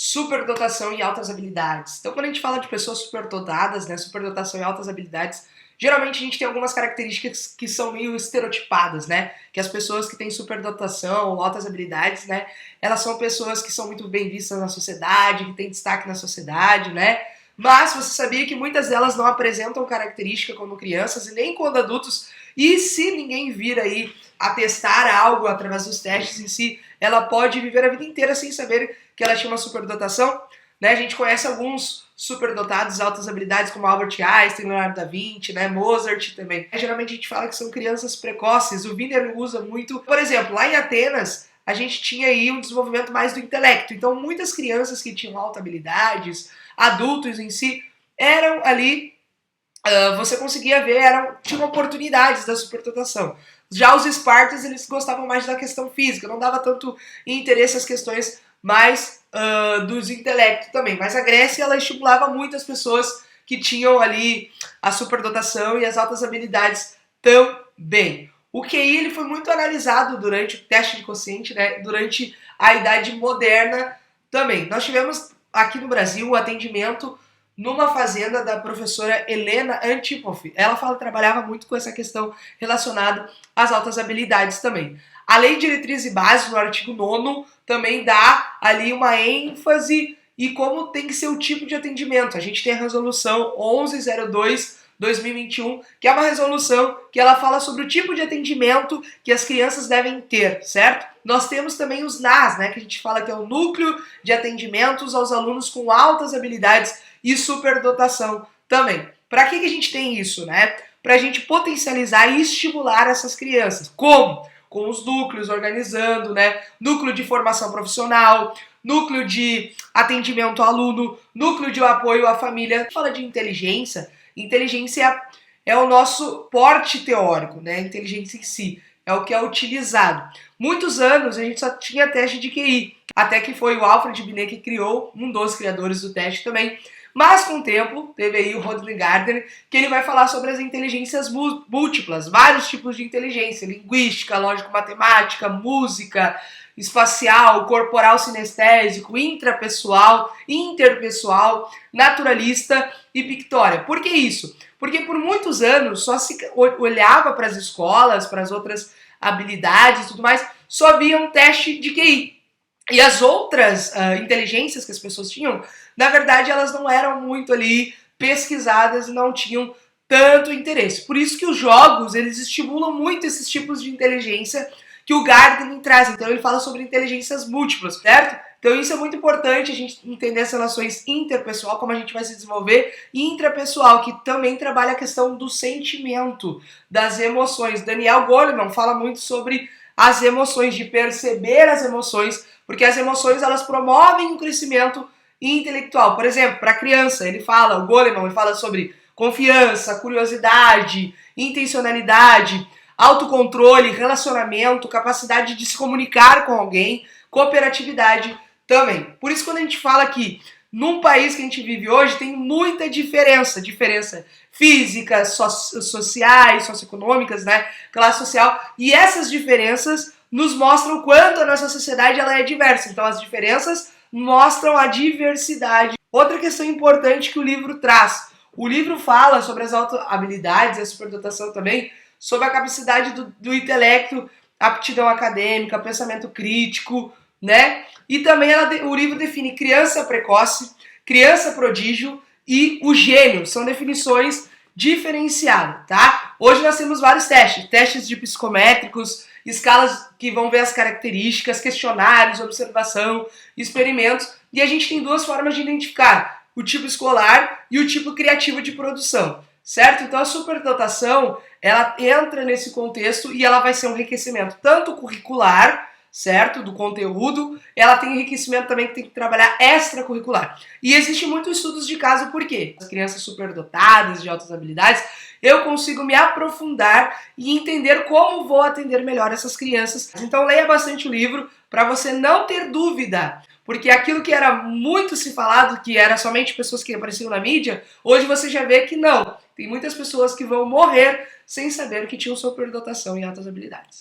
superdotação e altas habilidades. Então, quando a gente fala de pessoas superdotadas, né, superdotação e altas habilidades, geralmente a gente tem algumas características que são meio estereotipadas, né? Que as pessoas que têm superdotação ou altas habilidades, né, elas são pessoas que são muito bem vistas na sociedade, que têm destaque na sociedade, né? Mas você sabia que muitas delas não apresentam característica como crianças e nem quando adultos, e se ninguém vir aí atestar algo através dos testes em si, ela pode viver a vida inteira sem saber que ela tinha uma superdotação, né? A gente conhece alguns superdotados, altas habilidades, como Albert Einstein, Leonardo da Vinci, né? Mozart também. Geralmente a gente fala que são crianças precoces. O Wiener usa muito. Por exemplo, lá em Atenas, a gente tinha aí um desenvolvimento mais do intelecto. Então, muitas crianças que tinham altas habilidades, adultos em si, eram ali, você conseguia ver, tinham oportunidades da superdotação. Já os espartas, eles gostavam mais da questão física, não dava tanto interesse às questões mais dos intelectos também. Mas a Grécia, ela estimulava muitas pessoas que tinham ali a superdotação e as altas habilidades também. O QI ele foi muito analisado durante o teste de quociente, né, durante a Idade Moderna também. Nós tivemos aqui no Brasil o atendimento numa fazenda da professora Helena Antipoff. Ela trabalhava muito com essa questão relacionada às altas habilidades também. A Lei de Diretriz e Bases, no artigo 9º, também dá ali uma ênfase e como tem que ser o tipo de atendimento. A gente tem a resolução 1102/2021, que é uma resolução que ela fala sobre o tipo de atendimento que as crianças devem ter, certo? Nós temos também os NAS, né, que a gente fala que é o Núcleo de Atendimentos aos Alunos com Altas Habilidades e Superdotação também. Para que a gente tem isso, né? Para a gente potencializar e estimular essas crianças. Como? Com os núcleos organizando, né? Núcleo de formação profissional, núcleo de atendimento ao aluno, núcleo de apoio à família. Fala de inteligência. Inteligência é o nosso porte teórico, né? Inteligência em si é o que é utilizado. Muitos anos a gente só tinha teste de QI, até que foi o Alfred Binet que criou, um dos criadores do teste também. Mas com o tempo, teve aí o Rodney Gardner, que ele vai falar sobre as inteligências múltiplas, vários tipos de inteligência, linguística, lógico-matemática, música, espacial, corporal sinestésico, intrapessoal, interpessoal, naturalista e pictória. Por que isso? Porque por muitos anos só se olhava para as escolas, para as outras habilidades e tudo mais, só via um teste de QI. E as outras inteligências que as pessoas tinham, na verdade, elas não eram muito ali pesquisadas e não tinham tanto interesse. Por isso que os jogos, eles estimulam muito esses tipos de inteligência que o Gardner traz. Então ele fala sobre inteligências múltiplas, certo? Então isso é muito importante, a gente entender as relações interpessoal, como a gente vai se desenvolver, e intrapessoal, que também trabalha a questão do sentimento, das emoções. Daniel Goleman fala muito sobre as emoções, de perceber as emoções, porque as emoções elas promovem o crescimento intelectual. Por exemplo, para a criança, o Goleman ele fala sobre confiança, curiosidade, intencionalidade, autocontrole, relacionamento, capacidade de se comunicar com alguém, cooperatividade também. Por isso, quando a gente fala que num país que a gente vive hoje tem muita diferença física, sociais, socioeconômicas, né, classe social, e essas diferenças nos mostram quanto a nossa sociedade ela é diversa. Então as diferenças mostram a diversidade. Outra questão importante que o livro traz. O livro fala sobre as habilidades, a superdotação também, sobre a capacidade do intelecto, aptidão acadêmica, pensamento crítico, né? E também o livro define criança precoce, criança prodígio e o gênio. São definições diferenciadas, tá? Hoje nós temos vários testes de psicométricos, escalas que vão ver as características, questionários, observação, experimentos, e a gente tem duas formas de identificar, o tipo escolar e o tipo criativo de produção, certo? Então a superdotação, ela entra nesse contexto e ela vai ser um enriquecimento tanto curricular, certo? Do conteúdo, ela tem enriquecimento também que tem que trabalhar extracurricular. E existem muitos estudos de caso, por quê? As crianças superdotadas de altas habilidades, eu consigo me aprofundar e entender como vou atender melhor essas crianças. Então leia bastante o livro para você não ter dúvida, porque aquilo que era muito se falado, que era somente pessoas que apareciam na mídia, hoje você já vê que não. Tem muitas pessoas que vão morrer sem saber que tinham superdotação e altas habilidades.